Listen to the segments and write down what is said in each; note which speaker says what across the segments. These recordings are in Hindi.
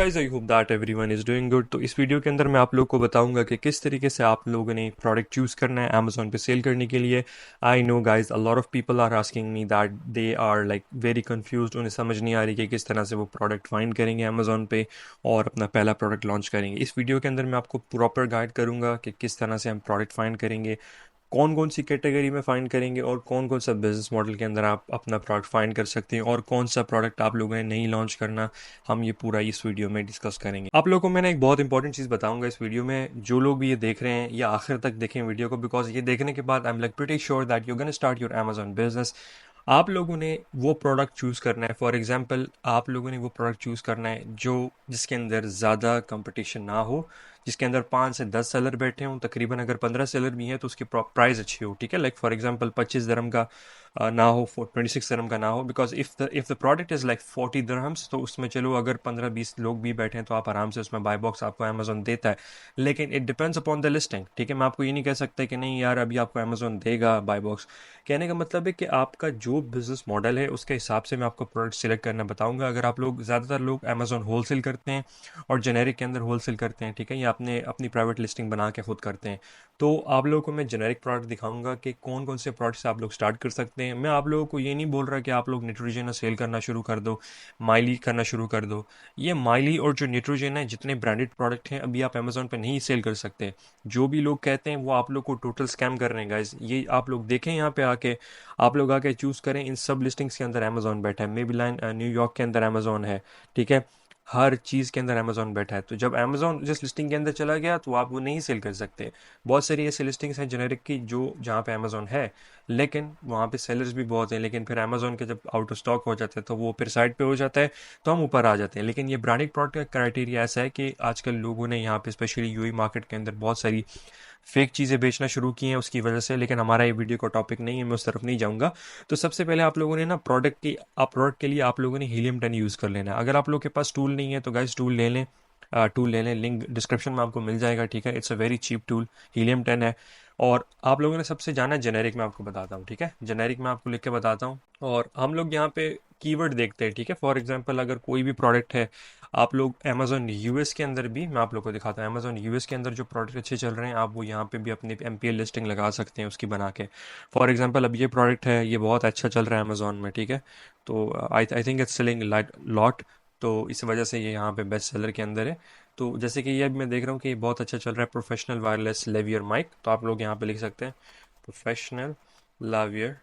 Speaker 1: Guys, I hope that everyone is doing good. तो इस वीडियो के अंदर मैं आप लोग को बताऊंगा कि किस तरीके से आप लोगों ने प्रोडक्ट चूज़ करना है अमेजोन पे सेल करने के लिए। I know guys, a lot of people are asking me that they are like very confused. उन्हें समझ नहीं आ रही कि किस तरह से वो प्रोडक्ट फाइंड करेंगे अमेजोन पे और अपना पहला प्रोडक्ट लॉन्च करेंगे। इस वीडियो के अंदर मैं आपको प्रॉपर गाइड करूंगा कि किस तरह से हम प्रोडक्ट फाइंड करेंगे, कौन कौन सी कैटेगरी में फाइंड करेंगे और कौन कौन सा बिजनेस मॉडल के अंदर आप अपना प्रोडक्ट फाइंड कर सकते हैं और कौन सा प्रोडक्ट आप लोगों ने नहीं लॉन्च करना। हम ये पूरा इस वीडियो में डिस्कस करेंगे। आप लोगों को मैंने एक बहुत इंपॉर्टेंट चीज़ बताऊंगा इस वीडियो में। जो लोग भी ये देख रहे हैं या आखिर तक देखें वीडियो को, बिकॉज ये देखने के बाद I am like pretty sure that you gonna start your Amazon business. आप लोगों ने वो प्रोडक्ट चूज़ करना है। फॉर एग्जांपल, आप लोगों ने वो प्रोडक्ट चूज़ करना है जो जिसके अंदर ज़्यादा कंपटीशन ना हो, जिसके अंदर 5 से 10 सेलर बैठे हों। तकरीबन अगर 15 सेलर भी हैं तो उसकी प्राइस अच्छी हो, ठीक है। लाइक फॉर एग्जांपल 25 दरहम का ना हो, 26 दरहम का ना हो, because if the product is like 40 दरहम्स तो उसमें चलो अगर 15-20 लोग भी बैठे हैं तो आप आराम से उसमें बाय बॉक्स आपको अमेजोन देता है। लेकिन it depends upon the listing, ठीक है। मैं आपको ये नहीं कह सकता कि नहीं यार अभी आपको अमेजोन देगा बाय बॉक्स। कहने का मतलब है कि आपका जो बिजनेस मॉडल है उसके हिसाब से मैं आपको प्रोडक्ट सिलेक्ट करना बताऊंगा। अगर आप लोग ज़्यादातर लोग अमेजोन होलसेल करते हैं और जेनेरिक के अंदर होलसेल करते हैं, ठीक है, या अपने अपनी प्राइवेट लिस्टिंग बना के खुद करते हैं, तो आप लोगों को मैं जेनेरिक प्रोडक्ट दिखाऊंगा कि कौन कौन से प्रोडक्ट्स आप लोग स्टार्ट कर सकते हैं। मैं आप लोगों को ये नहीं बोल रहा कि आप लोग न्यूट्रिजन सेल करना शुरू कर दो, माइली करना शुरू कर दो। ये माइली और जो न्यूट्रिजन है, जितने ब्रांडेड प्रोडक्ट हैं, अभी आप अमेजोन पे नहीं सेल कर सकते। जो भी लोग कहते हैं वो आप लोग को टोटल स्कैम कर रहे हैं गाइस। ये आप लोग देखें यहाँ पे आके, आप लोग आके चूज़ करें। इन सब लिस्टिंग्स के अंदर अमेजोन बैठा है। मेबीलाइन न्यूयॉर्क के अंदर अमेजोन है, ठीक है। हर चीज़ के अंदर अमेजोन बैठा है। तो जब अमेजोन जिस लिस्टिंग के अंदर चला गया तो आप वो नहीं सेल कर सकते। बहुत सारी ऐसी लिस्टिंग्स हैं जेनेरिक की जो जहाँ पे अमेजोन है, लेकिन वहाँ पे सेलर्स भी बहुत हैं, लेकिन फिर अमेजोन के जब आउट ऑफ स्टॉक हो जाता है तो वो फिर साइड पे हो जाता है, तो हम ऊपर आ जाते हैं। लेकिन ये ब्रांडेड प्रोडक्ट का क्राइटेरिया ऐसा है कि आजकल लोगों ने यहाँ पे स्पेशली यूएई मार्केट के अंदर बहुत सारी फेक चीज़ें बेचना शुरू की हैं उसकी वजह से। लेकिन हमारा ये वीडियो का टॉपिक नहीं है, मैं उस तरफ नहीं जाऊँगा। तो सबसे पहले आप लोगों ने ना प्रोडक्ट के लिए आप लोगों ने हीलियम 10 यूज़ कर लेना है। अगर आप लोग के पास टूल नहीं है तो गाइस टूल ले लें। टूल ले लें, लिंक डिस्क्रिप्शन में आपको मिल जाएगा, ठीक है। It's a very cheap tool, Helium 10 है। और आप लोगों ने सबसे जाना है जेनेरिक में, आपको बताता हूँ, ठीक है। जेनेरिक में आपको लिख के बताता हूँ। और हम लोग यहाँ पे कीवर्ड देखते हैं, ठीक है। फॉर एग्जांपल अगर कोई भी प्रोडक्ट है, आप लोग अमेजोन यूएस के अंदर भी, मैं आप लोग को दिखाता हूँ, अमेजोन यूएस के अंदर जो प्रोडक्ट अच्छे चल रहे हैं आप वो यहाँ पे भी अपनी एमपीएल लिस्टिंग लगा सकते हैं उसकी बना के। फॉर एग्जांपल अब ये प्रोडक्ट है, ये बहुत अच्छा चल रहा है अमेजोन में, ठीक है। तो I think it's selling lot, तो इस वजह से ये यहाँ पे बेस्ट सेलर के अंदर है। तो जैसे कि ये अभी मैं देख रहा हूँ कि ये बहुत अच्छा चल रहा है, प्रोफेशनल वायरलेस लेवियर माइक। तो आप लोग यहाँ पे लिख सकते हैं प्रोफेशनल लावियर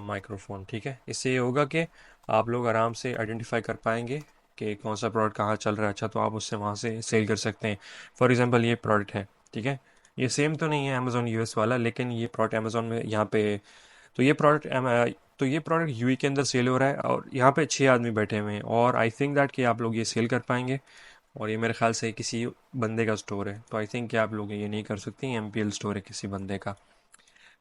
Speaker 1: माइक्रोफोन, ठीक है। इससे ये होगा कि आप लोग आराम से आइडेंटिफाई कर पाएंगे कि कौन सा प्रोडक्ट कहाँ चल रहा है अच्छा, तो आप उससे वहाँ से सेल कर सकते हैं। फॉर एग्जांपल ये प्रोडक्ट है, ठीक है। ये सेम तो नहीं है अमेजोन यूएस वाला, लेकिन ये प्रोडक्ट अमेजोन में यहाँ पे, तो ये प्रोडक्ट यूई के अंदर सेल हो रहा है और यहाँ पे 6 आदमी बैठे हुए हैं और आई थिंक दैट कि आप लोग ये सेल कर पाएंगे। और ये मेरे ख्याल से किसी बंदे का स्टोर है, तो आई थिंक कि आप लोग ये नहीं कर सकते, एमपीएल स्टोर है किसी बंदे का।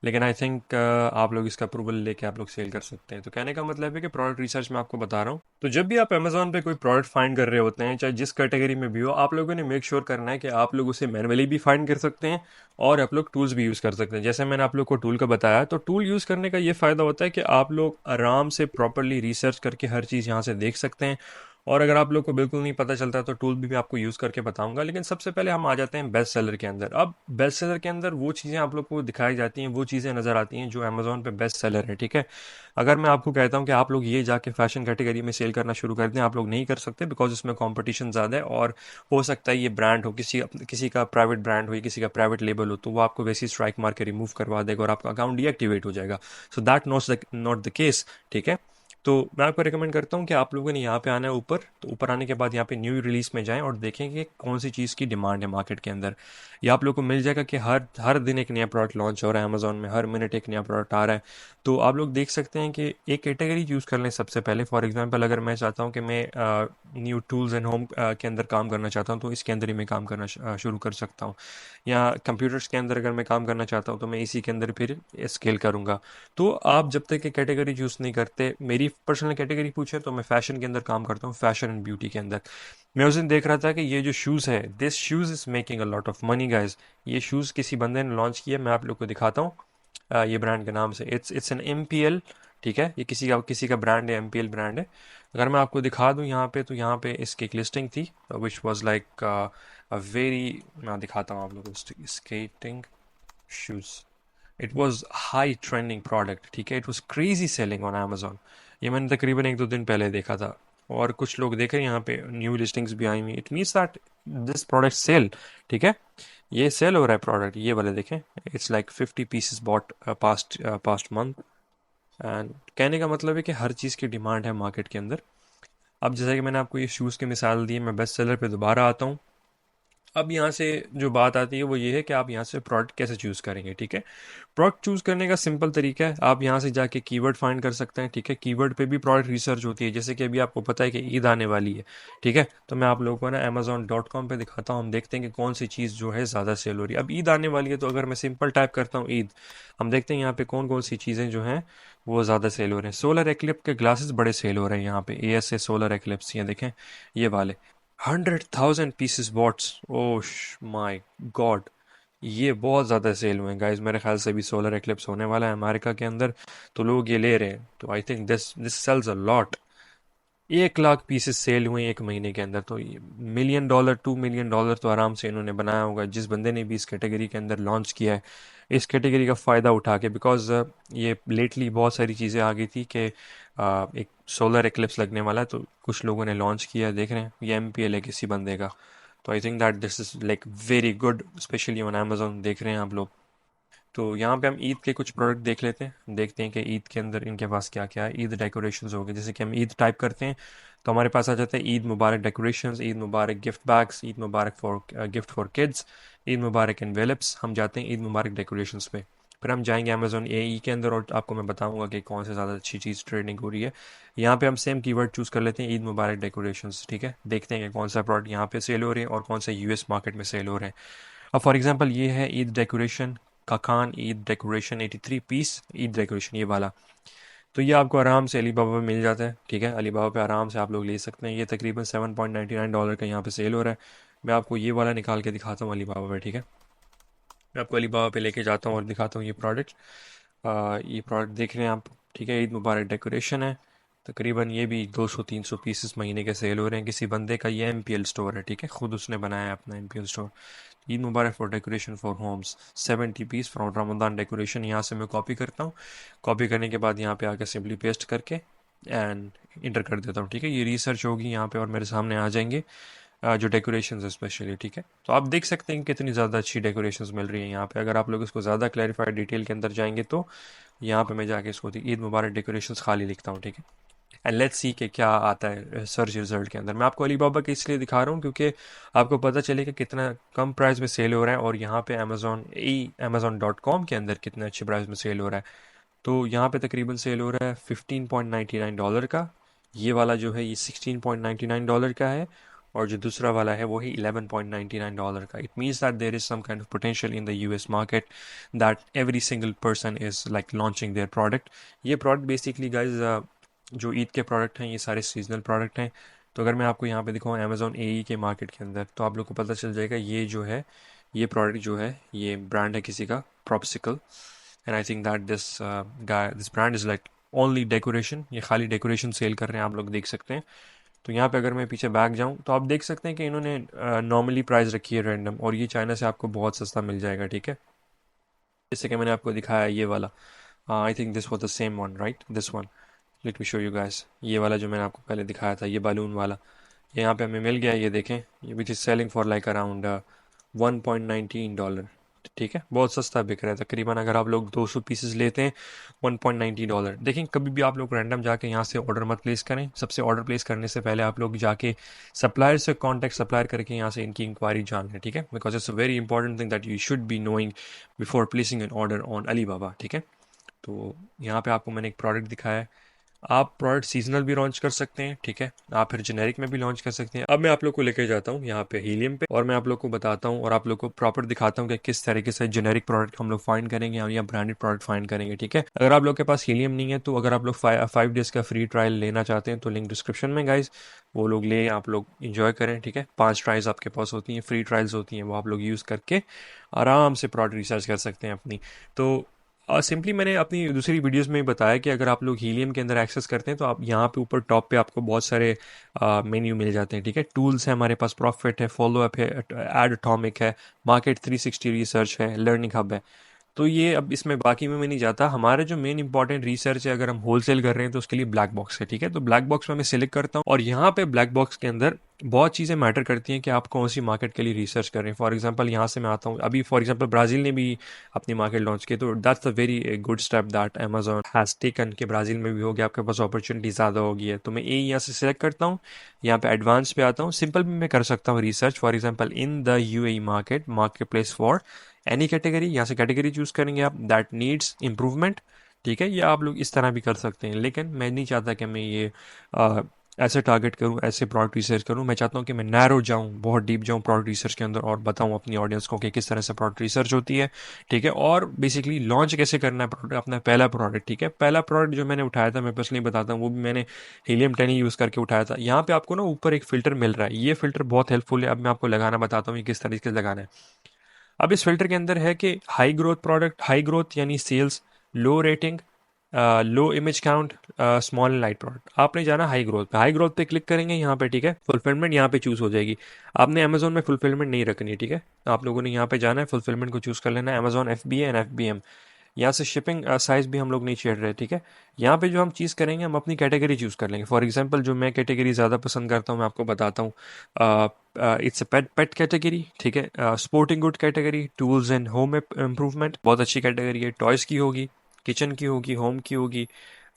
Speaker 1: लेकिन आई थिंक आप लोग इसका अप्रूवल लेके आप लोग सेल कर सकते हैं। तो कहने का मतलब है कि प्रोडक्ट रिसर्च मैं आपको बता रहा हूँ। तो जब भी आप अमेजोन पे कोई प्रोडक्ट फाइंड कर रहे होते हैं, चाहे जिस कैटेगरी में भी हो, आप लोगों ने मेक श्योर करना है कि आप लोग उसे मैनुअली भी फाइंड कर सकते हैं और आप लोग टूल्स भी यूज़ कर सकते हैं। जैसे मैंने आप लोग को टूल का बताया, तो टूल यूज़ करने का ये फ़ायदा होता है कि आप लोग आराम से प्रॉपरली रिसर्च करके हर चीज़ यहाँ से देख सकते हैं। और अगर आप लोग को बिल्कुल नहीं पता चलता तो टूल भी मैं आपको यूज़ करके बताऊंगा। लेकिन सबसे पहले हम आ जाते हैं बेस्ट सेलर के अंदर। अब बेस्ट सेलर के अंदर वो चीज़ें आप लोग को दिखाई जाती हैं, वो चीज़ें नज़र आती हैं जो अमेजोन पे बेस्ट सेलर है, ठीक है। अगर मैं आपको कहता हूँ कि आप लोग ये जाके फैशन कैटेगरी में सेल करना शुरू कर दें, आप लोग नहीं कर सकते, बिकॉज इसमें कंपटीशन ज़्यादा है। और हो सकता है ये ब्रांड हो, किसी का प्राइवेट ब्रांड हो या किसी का प्राइवेट लेबल हो, तो वो आपको वैसे ही स्ट्राइक मार के रिमूव करवा देगा और आपका अकाउंट डीएक्टिवेट हो जाएगा। So that not the case, ठीक है। तो मैं आपको रिकमेंड करता हूँ कि आप लोगों ने यहाँ पे आना है ऊपर। तो ऊपर आने के बाद यहाँ पे न्यू रिलीज में जाएं और देखें कि कौन सी चीज़ की डिमांड है मार्केट के अंदर। ये आप लोग को मिल जाएगा कि हर हर दिन एक नया प्रोडक्ट लॉन्च हो रहा है अमेजोन में, हर मिनट एक नया प्रोडक्ट आ रहा है। तो आप लोग देख सकते हैं कि एक कैटेगरी चूज़ कर लें सबसे पहले। फॉर एग्जांपल अगर मैं चाहता हूँ कि मैं न्यू टूल्स एंड होम के अंदर काम करना चाहता हूँ, तो इसके अंदर ही मैं काम करना शुरू कर सकता हूँ। या कंप्यूटर्स के अंदर अगर मैं काम करना चाहता हूँ तो मैं इसी के अंदर फिर स्केल करूँगा। तो आप जब तक ये कैटेगरी चूज़ नहीं करते, मेरी पर्सनल कैटेगरी पूछे तो मैं फैशन के अंदर काम करता हूँ, फैशन एंड ब्यूटी के अंदर। मैं उस दिन देख रहा था कि ये जो शूज़ है, this shoes is making a lot of money guys. ये शूज़ किसी बंदे ने लॉन्च किया, मैं आप लोग को दिखाता हूँ। ये ब्रांड के नाम से, it's N M P L ठीक है, ये किसी का ब्रांड है, एमपीएल ब्रांड है। अगर मैं आपको दिखा दूं यहाँ पे, तो यहाँ पे इसकी एक लिस्टिंग थी which was like a very, मैं दिखाता हूँ आप लोगों को, skating shoes. It was high trending product, ठीक है, it was crazy selling on Amazon. ये मैंने तकरीबन एक दो दिन पहले देखा था, और कुछ लोग देख रहे हैं यहाँ पे न्यू लिस्टिंग्स भी आई हुई। It means that this product sell, ठीक है, ये सेल हो रहा है प्रोडक्ट। ये वाले देखें, it's like 50 pieces bought past month. And कहने का मतलब है कि हर चीज़ की डिमांड है मार्केट के अंदर। अब जैसा कि मैंने आपको ये शूज़ की मिसाल दी है, मैं बेस्ट सेलर पे दोबारा आता हूँ। अब यहाँ से जो बात आती है वो ये है कि आप यहाँ से प्रोडक्ट कैसे चूज़ करेंगे, ठीक है। प्रोडक्ट चूज़ करने का सिंपल तरीका है, आप यहाँ से जाके कीवर्ड फाइंड कर सकते हैं, ठीक है। कीवर्ड पे भी प्रोडक्ट रिसर्च होती है, जैसे कि अभी आपको पता है कि ईद आने वाली है, ठीक है। तो मैं आप लोगों को ना Amazon.com पे दिखाता हूँ, हम देखते हैं कि कौन सी चीज़ जो है ज़्यादा सेल हो रही है। अब ईद आने वाली है, तो अगर मैं सिंपल टाइप करता हूँ ईद, हम देखते हैं यहाँ पे कौन कौन सी चीज़ें जो हैं वो ज़्यादा सेल हो रहे हैं। सोलर एक्लिप्स के ग्लासेस बड़े सेल हो रहे हैं यहाँ पे, ASA सोलर एक्लिप्स, ये देखें, ये वाले 100,000 pieces bots, oh my God, ये बहुत ज़्यादा सेल हुए हैं गाइस। मेरे ख्याल से भी सोलर एक्लिप्स होने वाला है अमेरिका के अंदर, तो लोग ये ले रहे हैं। तो I think this this sells a lot. 1 lakh pieces sale हुए एक महीने के अंदर, तो $1 million $2 million तो आराम से इन्होंने बनाया होगा, जिस बंदे ने भी इस कैटेगरी के अंदर लॉन्च किया है, इस कैटेगरी का फ़ायदा उठा के। बिकॉज ये लेटली बहुत सारी चीज़ें आ गई थी कि एक सोलर एक्लिप्स लगने वाला है, तो कुछ लोगों ने लॉन्च किया है, देख रहे हैं, ये MPL है किसी बंदे का। तो I think that this is like very good, specially on Amazon, देख रहे हैं आप लोग। तो यहाँ पे हम ईद के कुछ प्रोडक्ट देख लेते हैं, देखते हैं कि ईद के अंदर इनके पास क्या क्या है। ईद डेकोरेशंस हो गए, जैसे कि हम ईद टाइप करते हैं तो हमारे पास आ जाता है ईद मुबारक डेकोरेशंस, ईद मुबारक gift bags, Eid Mubarak for gift for kids, Eid मुबारक एनवेलप्स। हम जाते हैं ईद मुबारक डेकोरेशंस पे, फिर हम जाएंगे अमेजोन AE के अंदर, और आपको मैं बताऊंगा कि कौन से ज़्यादा अच्छी चीज़ ट्रेडिंग हो रही है। यहाँ पे हम सेम कीवर्ड चूज़ कर लेते हैं, ईद मुबारक डेकोरेशंस, ठीक है। देखते हैं कि कौन सा प्रोडक्ट यहाँ पे सेल हो रहे हैं और कौन से US मार्केट में सेल हो रहे हैं। अब फॉर एग्जांपल ये है ईद डेकोरेशन का खान, Eid decoration 83 piece Eid decoration, ये वाला। तो ये आपको आराम से अलीबाबा में मिल जाता है, ठीक है। अलीबाबा पे आराम से आप लोग ले सकते हैं। ये तकरीबन $7.99 का यहाँ पे सेल हो रहा है। मैं आपको ये वाला निकाल के दिखाता हूँ अलीबाबा पे, ठीक है। मैं आपको अलीबाबा पे लेके जाता हूँ और दिखाता हूँ ये प्रोडक्ट। ये प्रोडक्ट देख रहे हैं आप, ठीक है, ईद मुबारक डेकोरेशन है। तकरीबन ये भी 200-300 पीसेस महीने के सेल हो रहे हैं किसी बंदे का। ये MPL स्टोर है, ठीक है, खुद उसने बनाया है अपना MPL store. Eid Mubarak for decoration for homes, 70 piece from Ramadan decoration. यहाँ से मैं कॉपी करता हूँ, कॉपी करने के बाद यहाँ पे आकर सिंपली पेस्ट करके एंड इंटर कर देता हूँ, ठीक है। ये रिसर्च होगी यहाँ पे और मेरे सामने आ जाएंगे जो डेकोरेशंस है स्पेशली, ठीक है। तो आप देख सकते हैं कितनी ज़्यादा अच्छी डेकोरेशंस मिल रही हैं यहाँ पे। अगर आप लोग इसको ज़्यादा क्लैरिफाइड डिटेल के अंदर जाएंगे तो यहाँ पे मैं जाके इसको ईद मुबारक डेकोरेशंस खाली लिखता हूँ, ठीक है। एंड लेट्स सी कि क्या आता है सर्च रिजल्ट के अंदर। मैं आपको अलीबाबा के इसलिए दिखा रहा हूँ क्योंकि आपको पता चले कि कितना कम प्राइस में सेल हो रहा है, और यहाँ पे Amazon.com के अंदर कितने अच्छे प्राइस में सेल हो रहा है। तो यहाँ पे तकरीबन सेल हो रहा है $15.99 का। ये वाला जो है ये $16.99 का है, और जो दूसरा वाला है वो है $11.99 का। It means that there is some kind of potential in the US market, that every single person is like launching their product. ये प्रोडक्ट बेसिकली गाइज जो ईद के प्रोडक्ट हैं ये सारे सीजनल प्रोडक्ट हैं। तो अगर मैं आपको यहाँ पे दिखाऊँ Amazon AE के मार्केट के अंदर, तो आप लोग को पता चल जाएगा ये जो है, ये प्रोडक्ट जो है, ये ब्रांड है किसी का, Propsicle। And I think that this brand is like only decoration, ये खाली डेकोरेशन सेल कर रहे हैं, आप लोग देख सकते हैं। तो यहाँ पे अगर मैं पीछे बैक जाऊँ तो आप देख सकते हैं कि इन्होंने नॉर्मली प्राइस रखी है रैंडम, और ये चाइना से आपको बहुत सस्ता मिल जाएगा, ठीक है। जैसे कि मैंने आपको दिखाया ये वाला, आई think this was the same one, right, this one. Let me show you guys, ये वाला जो मैंने आपको पहले दिखाया था, ये बालून वाला, ये यहाँ पे हमें मिल गया, ये देखें, ये which is selling for like around $1.19, ठीक है। बहुत सस्ता बिक रहा है, तकरीबन अगर आप लोग 200 पीसेस लेते हैं $1.90। देखें, कभी भी आप लोग रैंडम जाके यहाँ से ऑर्डर मत प्लेस करें। सबसे ऑर्डर प्लेस करने से पहले आप लोग जाके सप्लायर से कांटेक्ट सप्लायर करके यहाँ से इनकी इंक्वायरी जान लें, ठीक है। Because it's a very important thing that you should be knowing before placing an order on Alibaba, ठीक है। तो यहाँ पे आपको मैंने एक प्रोडक्ट दिखाया है। आप प्रोडक्ट सीजनल भी लॉन्च कर सकते हैं, ठीक है, आप फिर जेनेरिक में भी लॉन्च कर सकते हैं। अब मैं आप लोग को लेकर जाता हूँ यहाँ पे हीलियम पे, और मैं आप लोग को बताता हूँ और आप लोग को प्रॉपर दिखाता हूँ कि किस तरीके से जेनेरिक प्रोडक्ट हम लोग फाइंड करेंगे या ब्रांडेड प्रोडक्ट फाइंड करेंगे, ठीक है। अगर आप लोग के पास हीलियम नहीं है, तो अगर आप लोग 5 डेज का फ्री ट्रायल लेना चाहते हैं तो लिंक डिस्क्रिप्शन में गाइज, वो लोग ले, आप लोग इंजॉय करें, ठीक है। 5 ट्रायल्स आपके पास होती हैं, फ्री ट्रायल्स होती हैं, वो आप लोग यूज़ करके आराम से प्रोडक्ट रिसर्च कर सकते हैं अपनी। तो सिंपली मैंने अपनी दूसरी वीडियोस में बताया कि अगर आप लोग हीलियम के अंदर एक्सेस करते हैं तो आप यहाँ पे ऊपर टॉप पे आपको बहुत सारे मेन्यू मिल जाते हैं, ठीक है। टूल्स है हमारे पास, प्रॉफिट है, फॉलो अप है, एड एटॉमिक है, मार्केट 360 रिसर्च है, लर्निंग हब है। तो ये अब इसमें बाकी में मैं नहीं जाता। हमारा जो मेन इंपॉर्टेंट रिसर्च है, अगर हम होलसेल कर रहे हैं तो उसके लिए ब्लैक बॉक्स है, ठीक है। तो ब्लैक बॉक्स में मैं सिलेक्ट करता हूँ और यहाँ पे ब्लैक बॉक्स के अंदर बहुत चीज़ें मैटर करती हैं कि आप कौन सी मार्केट के लिए रिसर्च कर रहे हैं। फॉर एग्जांपल यहाँ से मैं आता हूँ, अभी फॉर एग्जांपल ब्राज़ील ने भी अपनी मार्केट लॉन्च की, तो that's a very good step that Amazon has taken कि ब्राज़ील में भी हो गया, आपके पास अपॉर्चुनिटी ज़्यादा होगी है। तो मैं ये यहाँ से सिलेक्ट करता हूँ, यहाँ पे एडवांस पे आता हूँ। सिंपल भी मैं कर सकता हूँ research, for example in the UAE market place for any category. यहाँ से कैटेगरी चूज करेंगे आप, दैट नीड्स इम्प्रूवमेंट, ठीक है। या आप लोग इस तरह भी कर सकते हैं, लेकिन मैं नहीं चाहता कि मैं ये ऐसे टारगेट करूं, ऐसे प्रोडक्ट रिसर्च करूं। मैं चाहता हूं कि मैं नैरो जाऊं, बहुत डीप जाऊं प्रोडक्ट रिसर्च के अंदर और बताऊं अपनी ऑडियंस को कि किस तरह से प्रोडक्ट रिसर्च होती है, ठीक है। और बेसिकली लॉन्च कैसे करना है प्रोडक्ट, अपना पहला प्रोडक्ट, ठीक है। पहला प्रोडक्ट जो मैंने उठाया था, मैं पर्सनली बताता हूँ, वो भी मैंने हीलियम 10 यूज़ करके उठाया था। यहाँ पे आपको ना ऊपर एक फ़िल्टर मिल रहा है, ये फ़िल्टर बहुत हेल्पफुल है। अब मैं आपको लगाना बताता हूँ ये किस तरीके से लगाना है। अब इस फिल्टर के अंदर है कि high growth product, high growth यानी sales, low rating, low image count, small and light product. आपने जाना हाई ग्रोथ पे, हाई ग्रोथ पे क्लिक करेंगे यहाँ पे, ठीक है। फुलफिलमेंट यहाँ पे चूज हो जाएगी। आपने अमेजोन में फुलफिलमेंट नहीं रखनी है, ठीक है। आप लोगों ने यहाँ पे जाना है, फुलफिलमेंट को चूज कर लेना है, अमेजोन FBA एंड FBM। यहाँ से शिपिंग साइज भी हम लोग नहीं छेड़ रहे, ठीक है। यहाँ पे जो हम चीज़ करेंगे, हम अपनी कैटेगरी चूज़ कर लेंगे। फॉर एग्जांपल जो मैं कैटेगरी ज़्यादा पसंद करता हूँ, मैं आपको बताता हूँ। It's a pet pet category, ठीक है। Sporting good category, tools and home improvement, बहुत अच्छी कैटेगरी है। टॉयज़ की होगी, किचन की होगी, होम की होगी।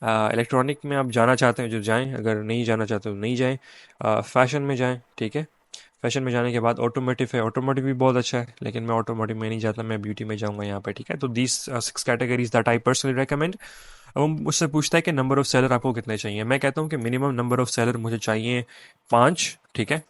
Speaker 1: इलेक्ट्रॉनिक में आप जाना चाहते हैं जो जाएं, अगर नहीं जाना चाहते तो नहीं जाएं। फैशन में जाएं, ठीक है। फैशन में जाने के बाद ऑटोमोटिव है, ऑटोमोटिव भी बहुत अच्छा है, लेकिन मैं ऑटोमोटिव में नहीं जाता, मैं ब्यूटी में जाऊंगा यहाँ पे, ठीक है। तो these 6 categories that I personally recommend. अब वो मुझसे पूछता है कि नंबर ऑफ सेलर आपको कितने चाहिए। मैं कहता हूँ कि मिनिमम नंबर ऑफ सेलर मुझे चाहिए 5, ठीक है।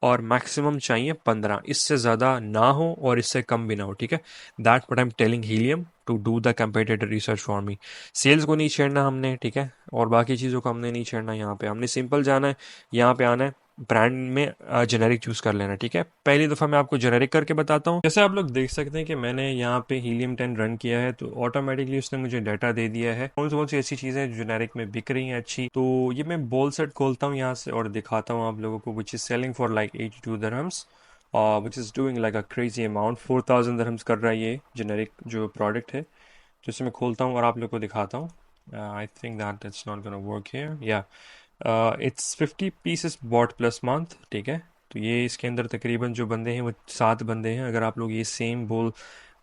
Speaker 1: और मैक्सिमम चाहिए 15, इससे ज़्यादा ना हो और इससे कम भी ना हो, ठीक है। That what I am telling Helium to do the competitive research for me. Sales को नहीं छेड़ना हमने, ठीक है। और बाकी चीज़ों को हमने नहीं छेड़ना। यहाँ पे हमने सिंपल जाना है, यहाँ पे आना है, ब्रांड में जेनेरिक चूज कर लेना, ठीक है। पहली दफ़ा मैं आपको जेनेरिक करके बताता हूँ। जैसे आप लोग देख सकते हैं कि मैंने यहाँ पे हीलियम 10 रन किया है, तो ऑटोमेटिकली उसने मुझे डाटा दे दिया है कौन सी ऐसी चीज़ें जो जेनेरिक में बिक रही हैं अच्छी। तो ये मैं बोल सेट खोलता हूँ यहाँ से और दिखाता हूँ आप लोगों को, which is selling for like 82 dirhams, which is doing like a crazy amount, 4000 dirhams कर रहा है ये जेनेरिक जो प्रोडक्ट है। तो इसे मैं खोलता हूँ और आप लोग को दिखाता हूँ। I think that it's not gonna work here, या it's 50 pieces bought plus month, ठीक है। तो ये इसके अंदर तकरीबन जो बंदे हैं वो 7 बंदे हैं। अगर आप लोग ये सेम बोल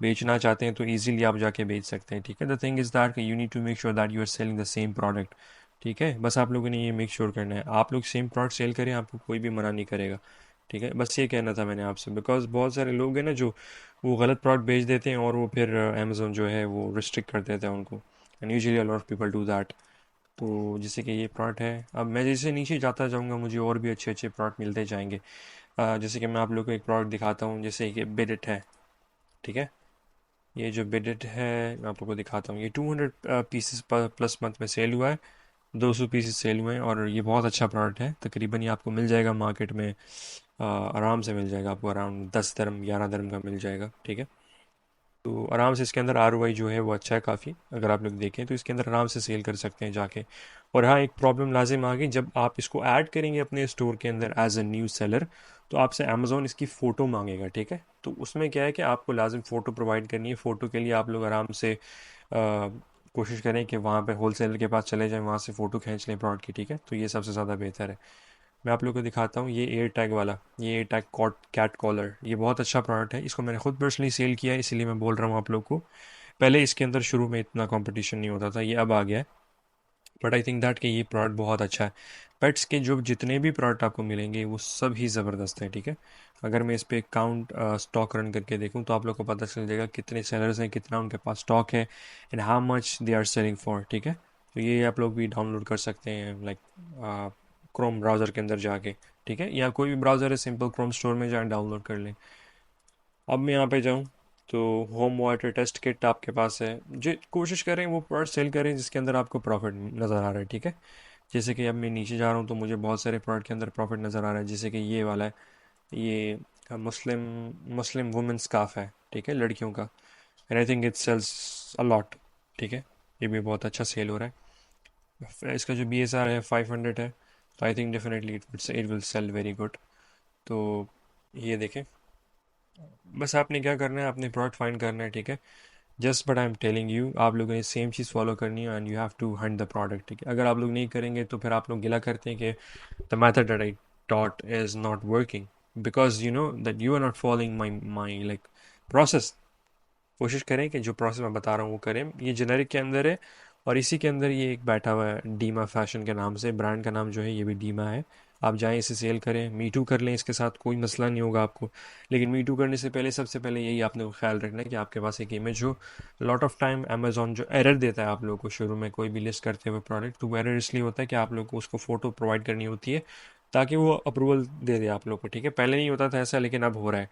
Speaker 1: बेचना चाहते हैं तो इजीली आप जाके बेच सकते हैं, ठीक है। The thing is that you need to make sure that you are selling the same product, ठीक है। बस आप लोगों ने ये मेक श्योर करना है, आप लोग सेम प्रोडक्ट सेल करें, आपको कोई भी मना नहीं करेगा, ठीक है। बस ये कहना था मैंने आपसे, बिकॉज बहुत सारे लोग हैं ना जो वो गलत प्रोडक्ट बेच देते हैं और वो फिर अमेजोन जो है वो रिस्ट्रिक्ट कर देता है उनको, and usually a lot of people do that. तो जैसे कि ये प्रोडक्ट है, अब मैं जैसे नीचे जाता जाऊंगा मुझे और भी अच्छे अच्छे प्रोडक्ट मिलते जाएंगे। जैसे कि मैं आप लोग को एक प्रोडक्ट दिखाता हूँ, जैसे कि बिडिट है, ठीक है। ये जो बिडिट है मैं आप लोग को दिखाता हूँ, ये 200 पीसेस प्लस मंथ में सेल हुआ है, 200 पीसेस सेल हुए हैं, और ये बहुत अच्छा प्रोडक्ट है। तकरीबन ये आपको मिल जाएगा मार्केट में, आराम से मिल जाएगा आपको, अराउंड 10 दरम 11 दरम का मिल जाएगा, ठीक है। तो आराम से इसके अंदर ROI जो है वो अच्छा है काफ़ी। अगर आप लोग देखें तो इसके अंदर आराम से सेल कर सकते हैं जाके। और हाँ, एक प्रॉब्लम लाजिम आ गई, जब आप इसको ऐड करेंगे अपने स्टोर के अंदर एज अ न्यू सेलर, तो आपसे अमेजोन इसकी फ़ोटो मांगेगा, ठीक है। तो उसमें क्या है कि आपको लाजिम फ़ोटो प्रोवाइड करनी है। फ़ोटो के लिए आप लोग आराम से कोशिश करें कि वहाँ पे होलसेलर के पास चले जाएं, वहाँ से फ़ोटो खींच लें प्रोडक्ट की, ठीक है। तो ये सबसे ज़्यादा बेहतर है। मैं आप लोगों को दिखाता हूँ ये एयर टैग वाला, ये एयर टैग कॉट कैट कॉलर, ये बहुत अच्छा प्रोडक्ट है। इसको मैंने खुद पर्सनली सेल किया है, इसीलिए मैं बोल रहा हूँ आप लोग को। पहले इसके अंदर शुरू में इतना कंपटीशन नहीं होता था, ये अब आ गया है। बट आई थिंक दैट कि ये प्रोडक्ट बहुत अच्छा है। पेट्स के जो जितने भी प्रोडक्ट आपको मिलेंगे वो सब ही ज़बरदस्त हैं, ठीक है। अगर मैं इस पर काउंट स्टॉक रन करके देखूँ तो आप लोग को पता चल जाएगा कितने सेलर्स हैं, कितना उनके पास स्टॉक है, and how much they are selling for, ठीक है। तो ये आप लोग भी डाउनलोड कर सकते हैं, लाइक क्रोम ब्राउज़र के अंदर जाके, ठीक है। या कोई भी ब्राउज़र है, सिंपल क्रोम स्टोर में जाए डाउनलोड कर लें। अब मैं यहाँ पे जाऊँ तो होम वाटर टेस्ट किट आपके पास है, जो कोशिश करें वो प्रोडक्ट सेल करें जिसके अंदर आपको प्रॉफिट नज़र आ रहा है, ठीक है। जैसे कि अब मैं नीचे जा रहा हूँ तो मुझे बहुत सारे प्रोडक्ट के अंदर प्रॉफिट नज़र आ रहा है, जैसे कि ये वाला है, ये मुस्लिम मुस्लिम वुमेन स्काफ है, ठीक है, लड़कियों का, and I think it sells a lot. ठीक है, ये भी बहुत अच्छा सेल हो रहा है। इसका जो BSR है 500 है, तो I think definitely it will sell very good. तो ये देखें, बस आपने क्या करना है, आपने प्रोडक्ट फाइंड करना है, ठीक है। Just but I am telling you, आप लोगों ने सेम चीज़ फॉलो करनी है and you have to hunt the product, ठीक है। अगर आप लोग नहीं करेंगे तो फिर आप लोग गिला करते हैं कि the method that I taught is not working because you know that you are not following my like process। कोशिश करें कि जो प्रोसेस मैं बता रहा हूँ वो करें। ये जेनेरिक के अंदर है, और इसी के अंदर ये एक बैठा हुआ है डीमा फैशन के नाम से, ब्रांड का नाम जो है ये भी डीमा है। आप जाएं इसे सेल करें, मीटू कर लें, इसके साथ कोई मसला नहीं होगा आपको। लेकिन मीटू करने से पहले सबसे पहले यही आपने को ख्याल रखना है कि आपके पास एक इमेज हो। लॉट ऑफ टाइम अमेजोन जो एरर देता है आप लोगों को शुरू में कोई भी लिस्ट करते हुए प्रोडक्ट, तो वो एरर इसलिए होता है कि आप लोग को उसको फ़ोटो प्रोवाइड करनी होती है ताकि वो अप्रूवल दे दे आप लोग को, ठीक है। पहले नहीं होता था ऐसा, लेकिन अब हो रहा है।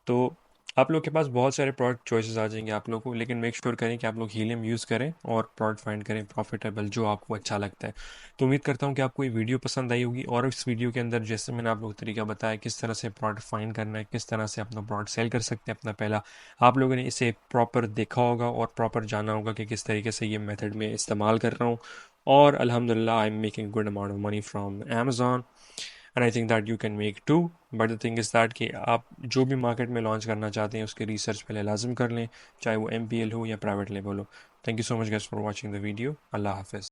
Speaker 1: तो आप लोग के पास बहुत सारे प्रोडक्ट चॉइसेस आ जाएंगे आप लोग को, लेकिन मेक श्योर करें कि आप लोग हीलियम यूज़ करें और प्रोडक्ट फाइंड करें प्रॉफिटेबल जो आपको अच्छा लगता है। तो उम्मीद करता हूँ कि आपको ये वीडियो पसंद आई होगी, और इस वीडियो के अंदर जैसे मैंने आप लोग को तरीका बताया किस तरह से प्रोडक्ट फाइंड करना है, किस तरह से अपना प्रोडक्ट सेल कर सकते हैं अपना पहला, आप लोगों ने इसे प्रॉपर देखा होगा और प्रॉपर जाना होगा कि किस तरीके से ये मेथड में इस्तेमाल कर रहा हूँ। और अल्हम्दुलिल्लाह I am making good amount of money from Amazon, and I think that you can make too. But the thing is that कि आप जो भी मार्केट में लॉन्च करना चाहते हैं उसके रिसर्च पहले लाजम कर लें, चाहे वो MPL हो या प्राइवेट लेवल हो। Thank you so much guys for watching the video. Allah हाफिज़।